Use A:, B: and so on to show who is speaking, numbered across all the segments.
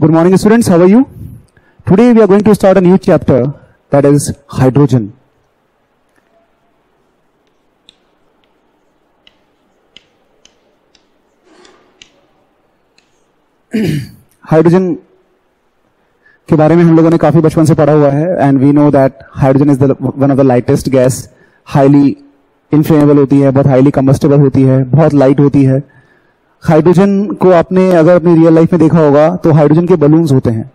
A: Good morning, students. How are you? Today we are going to start a new chapter, that is hydrogen. Hydrogen के बारे में हम लोगों ने काफी बचपन से पढ़ा हुआ है and we know that hydrogen is one of the lightest gas, highly inflammable होती है, बहुत हाईली कंबस्टेबल होती है, बहुत लाइट होती है. हाइड्रोजन को आपने अगर अपनी रियल लाइफ में देखा होगा तो हाइड्रोजन के बलून्स होते हैं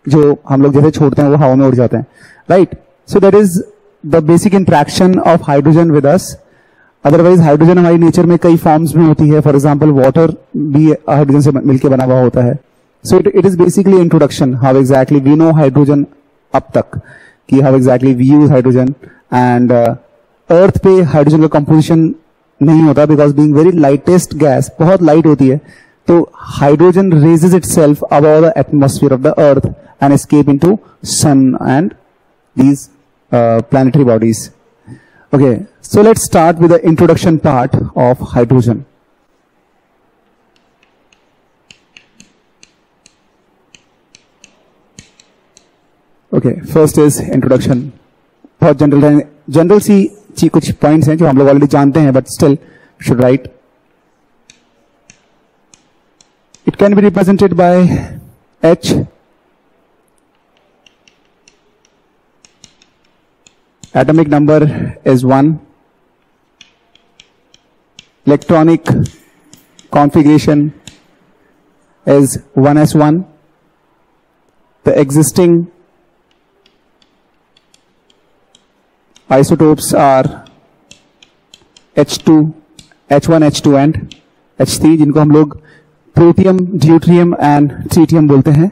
A: जो हम लोग जैसे छोड़ते हैं वो हवा में उड़ जाते हैं, right. So that is the basic interaction of hydrogen with us. Otherwise hydrogen हमारी नेचर में कई फॉर्म्स में होती है. फॉर एग्जाम्पल वाटर भी हाइड्रोजन से मिलकर बना हुआ होता है. So it is basically introduction how exactly we know hydrogen अब तक, कि how exactly we use hydrogen. And earth पे हाइड्रोजन का कंपोजिशन नहीं होता because being very lightest gas, बहुत लाइट होती है. तो hydrogen raises itself above the atmosphere of the earth and escape into sun and these planetary bodies. Okay, so let's start with the introduction part of hydrogen. Okay, first is introduction. बहुत general सी कुछ points हैं जो हम लोग already जानते हैं, but still should write. It can be represented by H. Atomic number is 1. Electronic configuration is 1s1. The existing isotopes are H2, H1, H2 and H3, जिनको हम लोग प्रोटियम, ड्यूट्रियम एंड ट्रीटियम बोलते हैं.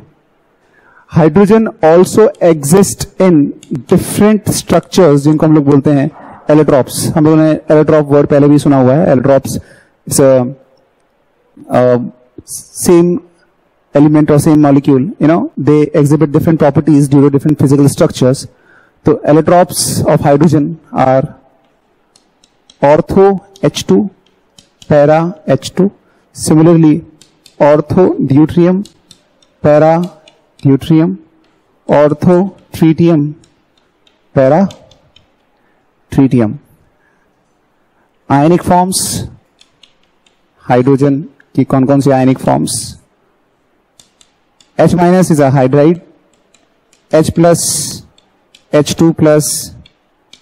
A: Hydrogen also exist in different structures जिनको हम लोग बोलते हैं एलोट्रॉप्स. हम लोगों ने एलोट्रॉप वर्ड पहले भी सुना हुआ है. एलोट्रॉप्स इट्स सेम एलिमेंट और same molecule, you know, they exhibit different properties due to different physical structures. तो allotropes of hydrogen are ortho H2, para H2. Similarly ortho deuterium, para deuterium, ortho tritium, para tritium. Ionic forms hydrogen की कौन कौन सी ionic forms? H minus is a hydride, H plus, H2 plus,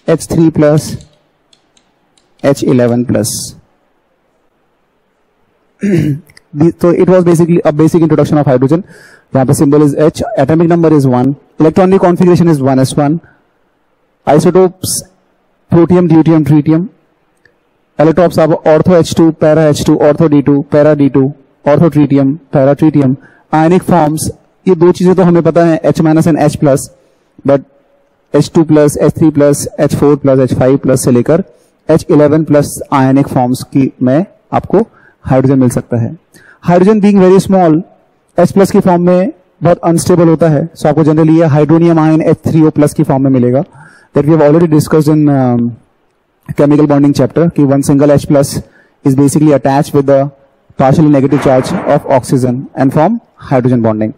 A: H3 plus, H11 plus. तो it was basically a basic introduction of hydrogen. यहाँ पे symbol is H, atomic number is 1, electronic configuration is 1s1, isotopes protium, deuterium, tritium, allotropes आप ortho H2, para H2, ortho D2, para D2, ortho tritium, para tritium. Ionic forms, ये दो चीजें तो हमें पता है, H minus and H plus, but H2 plus, H3 plus, H4 plus, H5 plus से लेकर H11 प्लस आयनिक फॉर्म्स की में आपको हाइड्रोजन मिल सकता है. Hydrogen being very small H plus की फॉर्म में बहुत अनस्टेबल होता है. सो आपको जनरली ये हाइड्रोनियम आयन H3O प्लस की फॉर्म में मिलेगा. That we have already discussed in chemical bonding chapter कि one single H plus is basically attached with the partially negative charge of oxygen and form hydrogen bonding.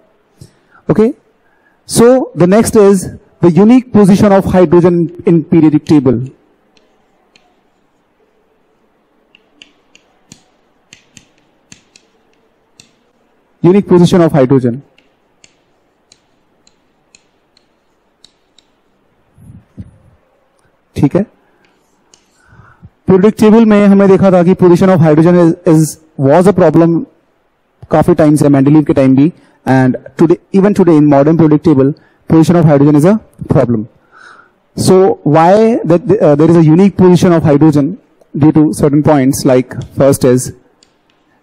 A: Okay, so the next is the unique position of hydrogen in periodic table. Unique position of hydrogen. ठीक है. Periodic table में हमने देखा था कि position of hydrogen was a problem काफी time से, Mendeleev के टाइम भी, and today, even today in modern periodic table position of hydrogen is a problem. So why that there is a unique position of hydrogen due to certain points. Like first is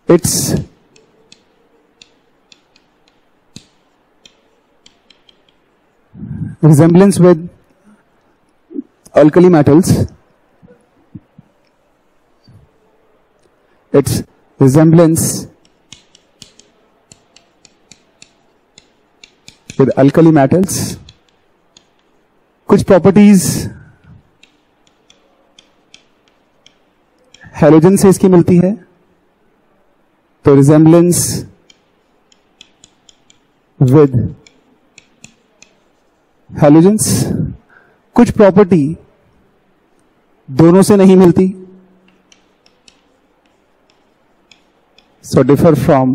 A: its resemblance with alkali metals. Its resemblance with alkali metals. कुछ properties halogen से इसकी मिलती है. तो resemblance with halogens, कुछ property दोनों से नहीं मिलती, so differ from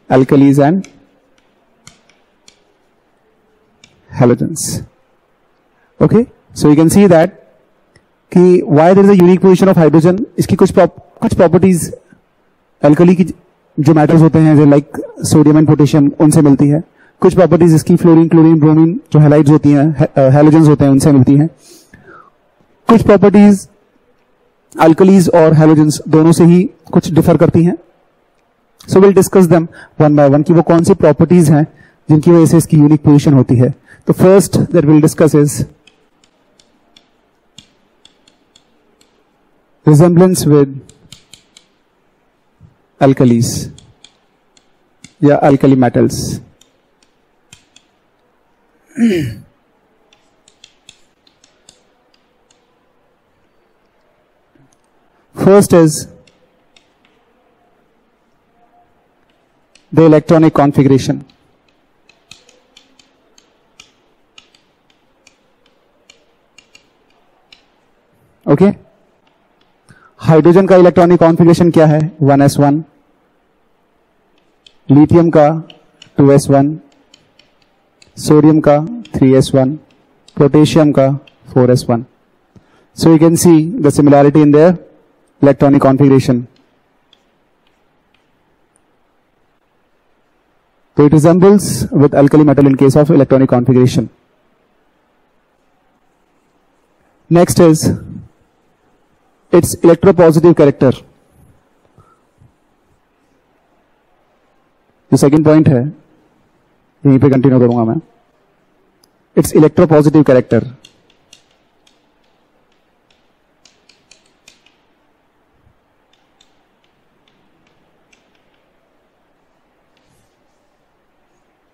A: alkalis and halogens. Okay, so you can see that कि why there is a unique position of hydrogen, इसकी कुछ प्रॉपर्टीज अल्कली की जो मेटल्स होते हैं लाइक सोडियम एंड पोटेशियम उनसे मिलती है, कुछ प्रॉपर्टीज इसकी फ्लोरीन, क्लोरीन, ब्रोमीन जो हैलाइड्स होती हैं, हैलोजेंस होते हैं, उनसे मिलती हैं, कुछ प्रॉपर्टीज अल्कलीज और हैलोजेंस दोनों से ही कुछ डिफर करती हैं. So will discuss them one by one कि वो कौन सी प्रॉपर्टीज हैं जिनकी वजह से इसकी यूनिक पोजीशन होती है. तो first that will discuss is resemblance with alkalis या alkali metals. First is the electronic configuration. Okay, hydrogen का इलेक्ट्रॉनिक कॉन्फ़िगरेशन क्या है? 1s1, लिथियम का 2s1, सोडियम का 3s1, पोटेशियम का 4s1. So you can see the similarity in their electronic configuration. So it resembles with alkali metal in case of electronic configuration. Next is its electropositive character. जो second point है यहीं पे continue करूंगा मैं. It's electropositive character.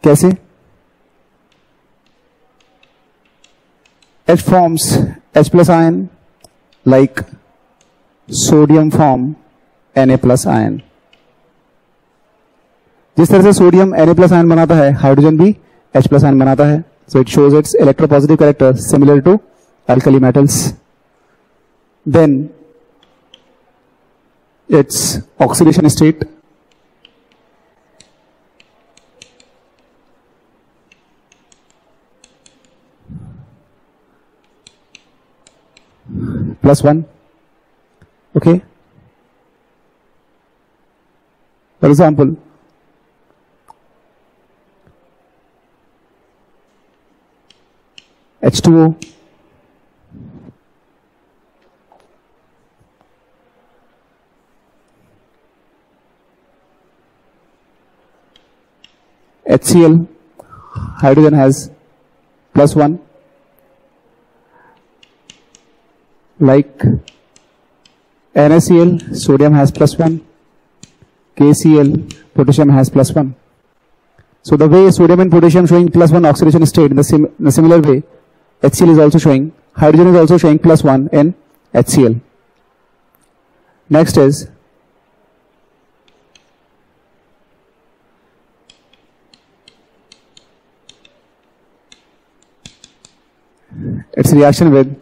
A: कैसे? H forms H plus ion like sodium form Na plus ion. जिस तरह से सोडियम Na plus ion बनाता है, हाइड्रोजन भी H plus ion बनाता है. So it shows its electropositive character similar to alkali metals. Then its oxidation state. +1. Okay. For example, H2O, HCl, hydrogen has +1, like NaCl, sodium has +1, KCl, potassium has +1. So the way sodium and potassium showing +1 oxidation state, in the similar way, HCl is also showing, hydrogen is also showing +1 in HCl. Next is its reaction with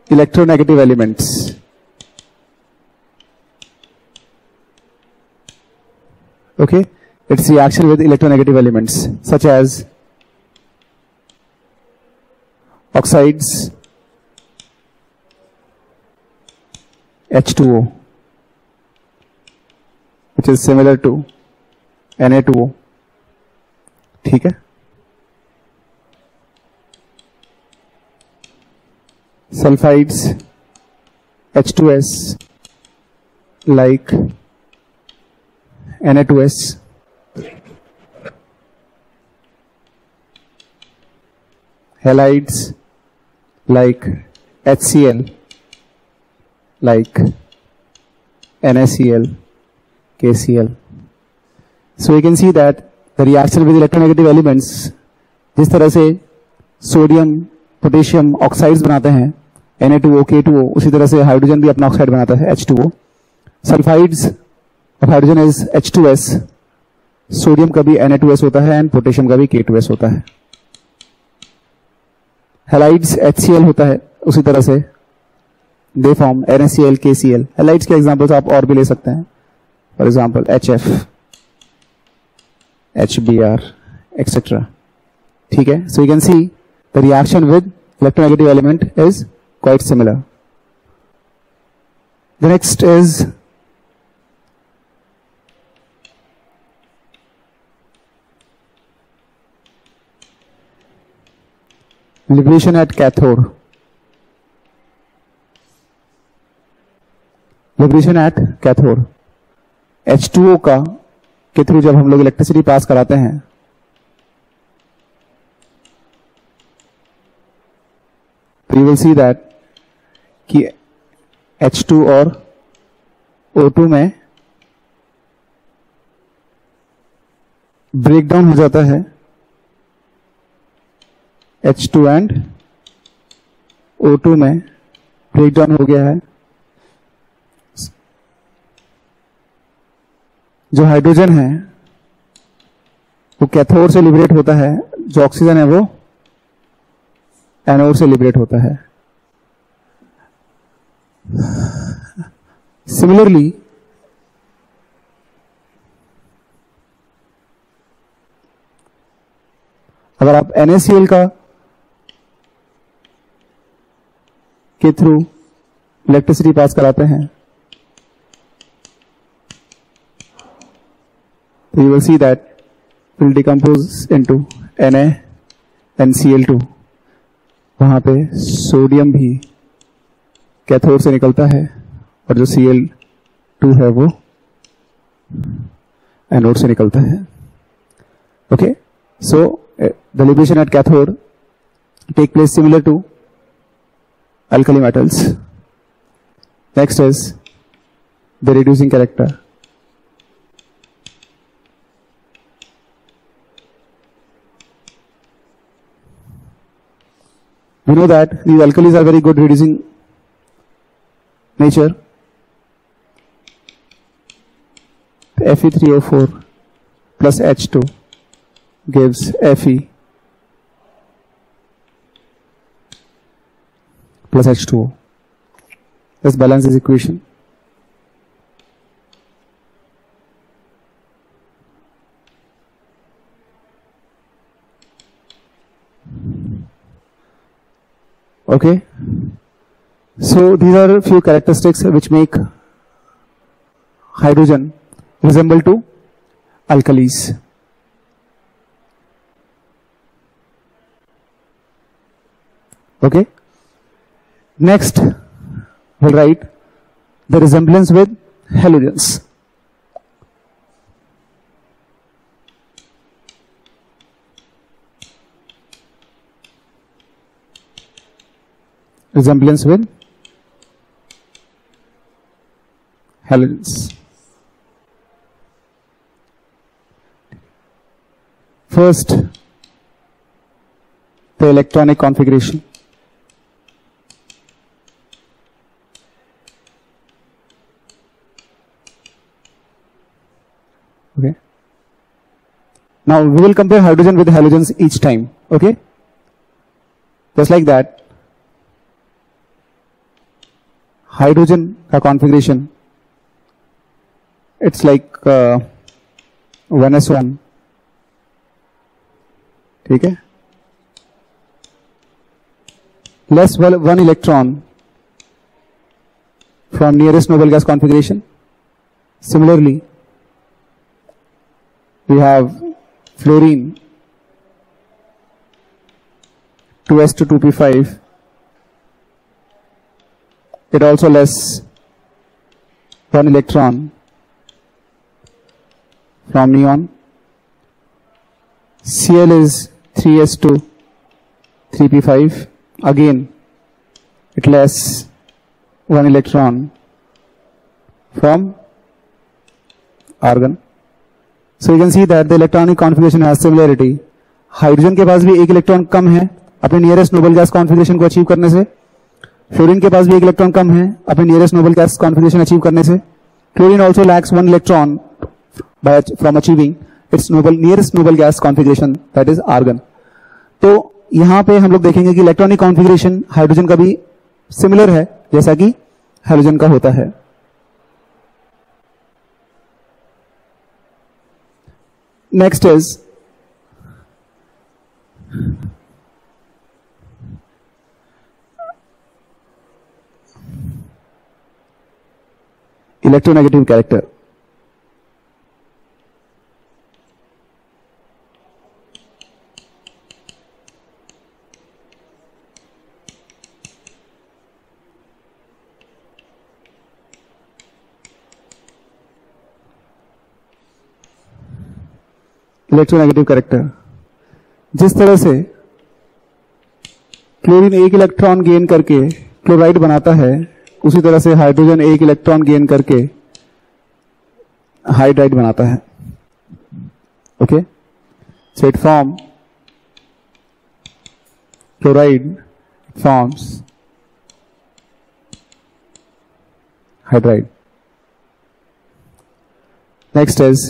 A: electronegative elements. Okay, its reaction with electronegative elements such as oxides, H2O, which is similar to Na2O. ठीक है. Sulfides, H2S, like Na2S. Halides, like HCl, like NaCl, KCl. So you can see that the reaction with electronegative elements, जिस तरह से sodium potassium oxides बनाते हैं, Na2O, K2O, उसी तरह से हाइड्रोजन भी अपना ऑक्साइड बनाता है H2O. Sulphides of hydrogen is H2S. Sodium का भी Na2S होता है एंड पोटेशियम का भी K2S होता है. हैलाइड्स HCl होता है उसी तरह से, they form NaCl, KCl. Halides के एग्जांपल्स आप और भी ले सकते हैं, for example HF, HBr, etcetera. ठीक है, so you can see the reaction with electronegative element is quite similar. The next is liberation at cathode. Liberation at cathode. H2O का के थ्रू जब हम लोग इलेक्ट्रिसिटी पास कराते हैं तो you will see that कि H2 और O2 में ब्रेक डाउन हो जाता है H2 एंड O2 में ब्रेक डाउन हो गया है. जो हाइड्रोजन है वो कैथोड से लिबरेट होता है, जो ऑक्सीजन है वो एनोड से लिबरेट होता है. सिमिलरली अगर आप NaCl का के थ्रू इलेक्ट्रिसिटी पास कराते हैं तो you will see that it will decompose into NaNCl2. वहां पे सोडियम भी कैथोड से निकलता है और जो Cl2 है वो एनोड से निकलता है. Okay, so the liberation at cathode take place similar to alkali metals. Next is the reducing character. We know that these alkalis are very good reducing nature. Fe3O4 plus H2 gives Fe plus H2O. Let's balance this equation. Okay, so these are a few characteristics which make hydrogen resemble to alkalis. Okay, next we'll write the resemblance with halogens. Resemblance with halogens. First, the electronic configuration. Okay. Now we will compare hydrogen with halogens each time. Okay. Just like that. Hydrogen का configuration it's like 1s1. ठीक है, less 1 electron from nearest noble gas configuration. Similarly we have fluorine 2s2 2p5. It also less 1 electron from neon. Cl is 3s2 3p5. Again, it less 1 electron from argon. So you can see that the electronic configuration has similarity. Hydrogen के पास भी एक electron कम है अपने nearest noble gas configuration को achieve करने से, fluorine के पास भी एक इलेक्ट्रॉन कम है अपने nearest noble gas configuration achieve करने से. Chlorine also lacks 1 electron from achieving its nearest noble gas configuration that is argon. तो यहां पे हम लोग देखेंगे कि इलेक्ट्रॉनिक कॉन्फिगरेशन हाइड्रोजन का भी सिमिलर है जैसा कि हेलोजन का होता है. Next is electronegative character. Electronegative character, जिस तरह से क्लोरीन एक इलेक्ट्रॉन गेन करके क्लोराइड बनाता है उसी तरह से हाइड्रोजन एक इलेक्ट्रॉन गेन करके हाइड्राइड बनाता है. Okay, so it form chloride forms hydride. Next is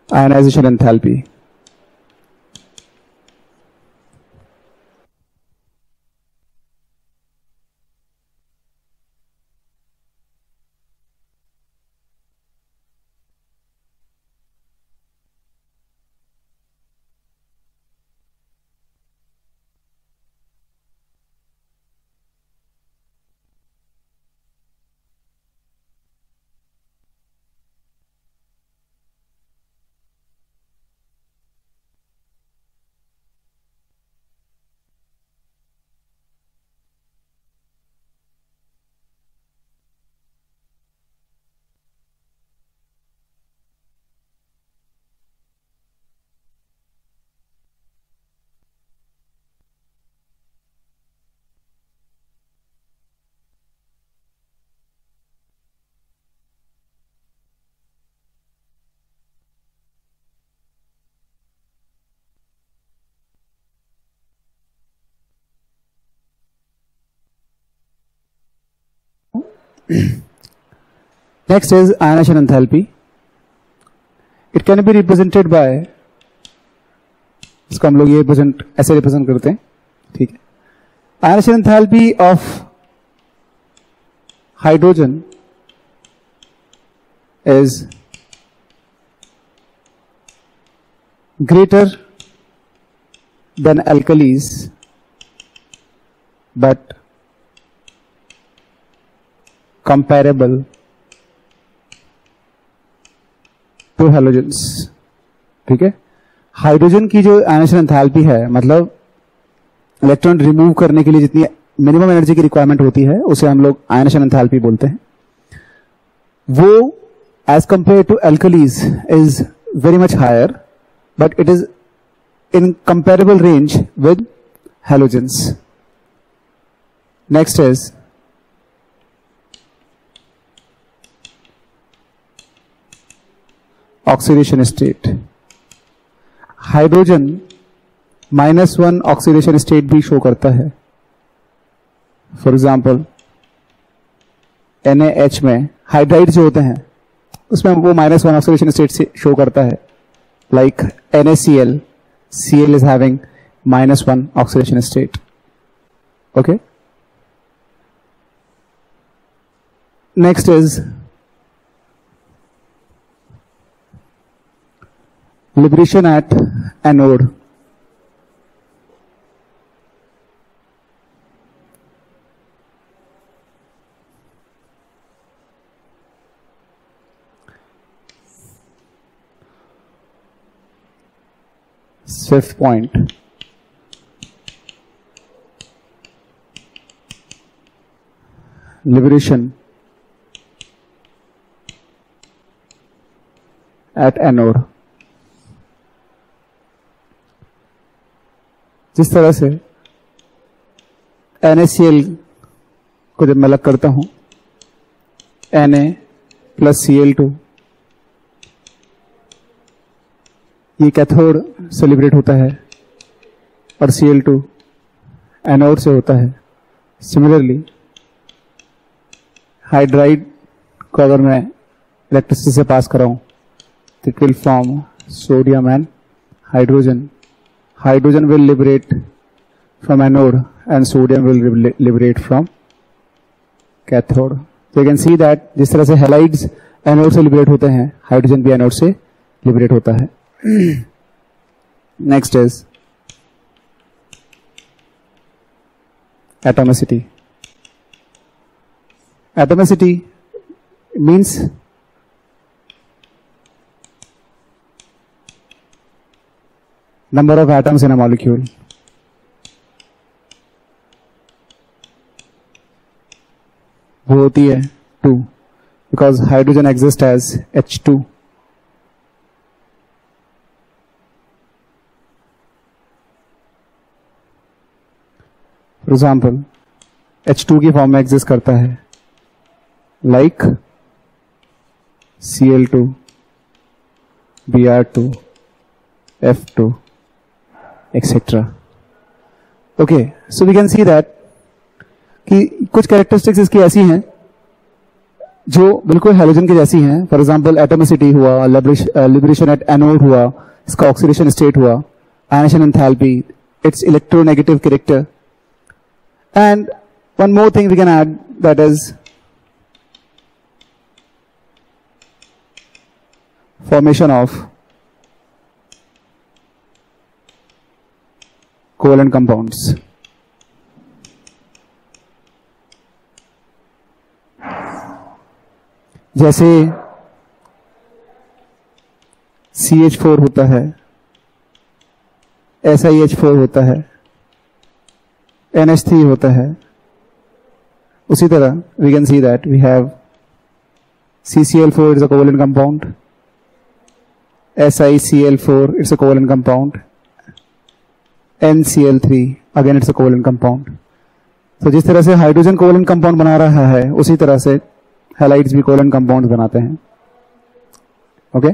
A: ionization enthalpy. Next is ionization enthalpy. It can be represented by, इसको हम लोग ये ऐसे रिप्रेजेंट करते हैं. ठीक है, ionization enthalpy of hydrogen is greater than alkalis but comparable to halogens. ठीक है, हाइड्रोजन की जो आयनाइजेशन एंथैल्पी है, मतलब इलेक्ट्रॉन रिमूव करने के लिए जितनी मिनिमम एनर्जी की रिक्वायरमेंट होती है उसे हम लोग आयनाइजेशन एंथैल्पी बोलते हैं. वो as compare to alkalis is very much higher but it is in comparable range with halogens. Next is oxidation state. Hydrogen -1 oxidation state भी शो करता है. फॉर एग्जाम्पल NaH में हाइड्राइड जो होते हैं उसमें वो -1 ऑक्सीडेशन स्टेट से शो करता है. Like NaCl, Cl is having -1 oxidation state. Okay. Next is liberation at anode. Fifth point, liberation at anode. जिस तरह से NaCl को जब मैं अलग करता हूं Na + Cl2, ये कैथोड से लिबरेट होता है और Cl2 एनोड से होता है। सिमिलरली हाइड्राइड को अगर मैं इलेक्ट्रिसिटी से पास कराऊं तो it will form sodium and hydrogen. Hydrogen will liberate from anode and sodium will liberate from cathode. तो यू कैन सी दैट जिस तरह से हैलाइड्स एनोड से लिबरेट होते हैं, हाइड्रोजन भी एनोड से लिबरेट होता है। Next is atomicity. Atomicity means number of atoms in a molecule. वो होती है 2 because hydrogen exists as H2. For example H2 की फॉर्म में एग्जिस्ट करता है like Cl2, Br2, F2 etcetera. Okay, so we can see that कि कुछ characteristics इसकी ऐसी हैं जो बिल्कुल हैलोजन की जैसी हैं। फॉर एग्जाम्पल एटोमिसिटी हुआ, लिबरेशन एट एनोड हुआ, इसका ऑक्सीडेशन स्टेट हुआ, ionisation enthalpy, it's electronegative character. And one more thing we can add, that is formation of covalent compounds. जैसे CH4 होता है, SiH4 होता है, NH3 होता है, उसी तरह we can see that we have CCl4 is a covalent compound, SiCl4 it's a covalent compound, NCl3 again it's a covalent compound. तो जिस तरह से हाइड्रोजन कोवलेंट कंपाउंड बना रहा है, उसी तरह से हैलाइड्स भी कोवलेंट कंपाउंड बनाते हैं। ओके